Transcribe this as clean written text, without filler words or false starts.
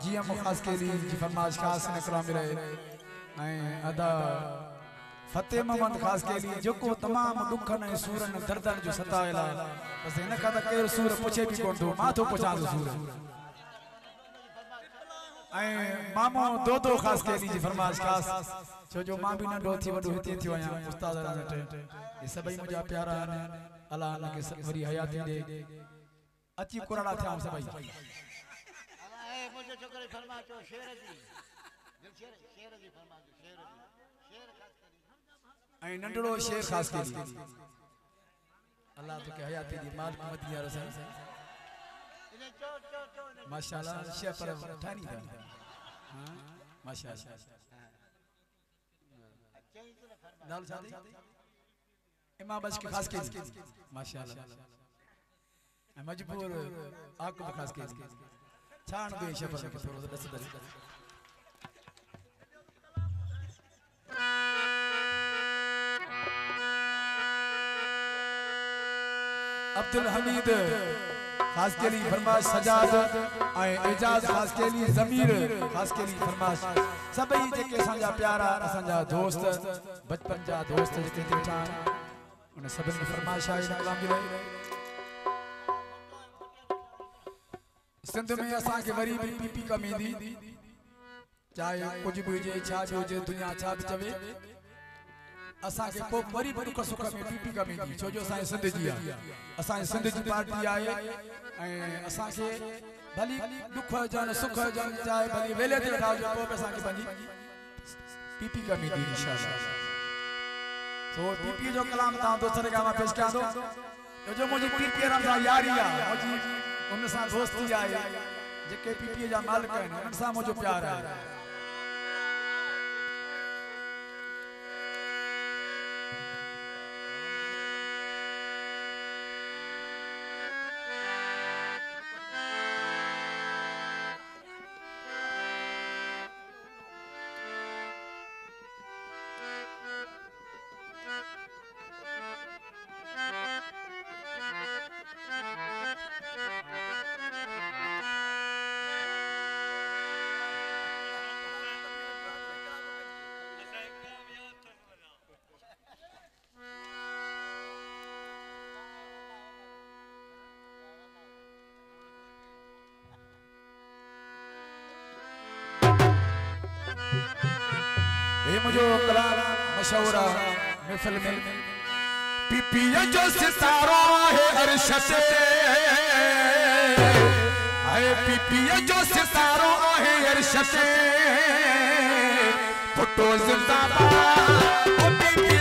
GM खास के लिए जी फरमाइश खास ने कलाम रहे ऐं अदा फतेह मोहम्मद खास के लिए जो को तमाम दुखन ऐं सूरन दर्दन जो सतायला बस इन का केर सूर पूछे भी कोन थो माथो पुछा तो सूर ऐं मामो दो खास के लिए जी फरमाइश खास छो जो मां भी नंढो थी वडो हिते थी वया उस्ताद ने ये सभई मुजा प्यारा ने अल्लाह ने के वरी हयाती दे अची कुराड़ा थिया सभई अल्लाह ए मुझे छोकरे फरमा चो शेर जी दिल शेर जी फरमा चो शेर खास करी ऐं नंढड़ो शेर खास के लिए अल्लाह तो के हयाती दी मालिक मदिया रसन इने चो माशाल्लाह शेर पर ठानी था हां माशाल्लाह नाल शादी इमाम बस के खास के माशाल्लाह मजबूर आक खास के छान दे शेर पर के थोड़ा दस दस अब्दुल हमीद खास के लिए फरमाइश सजाद एजाज खास के लिए जमीर खास के लिए फरमाइश सभई जेके असांजा प्यारा असांजा दोस्त बचपन जा दोस्त जेके ॾिठा उन सभिनी फरमाइश आहे कलाम जी सिंध में असां के वरी भी पीपी कम ईंदी चाहे कुछ भी हुजे छा भी हुजे दुनिया छा भी चवे असां के को वरी भी दुख सुख में पीपी कम ईंदी छो जो असां सिंध जी आहे असां सिंध जी पार्टी आहे ऐं असां के भली दुख जन सुख जन चाहे भली वेले ते वेठा जो को असां के पंजी पीपी कम ईंदी इंशाअल्लाह तो पीपी जो कलाम ता दोसर गामा पेश कया दो जो मुजी पीपी रम सा यारी आहे मुजी उन सा दोस्ती आहे जेके पीपी जा मालिक आहिनि उन सा मुजो प्यार आहे मुझो कलाम मशहूर महफिल में पीपी जो सितारो है अर्श से आए पीपी जो सितारो है अर्श से फोटो जिंदाबाद ओ पीपी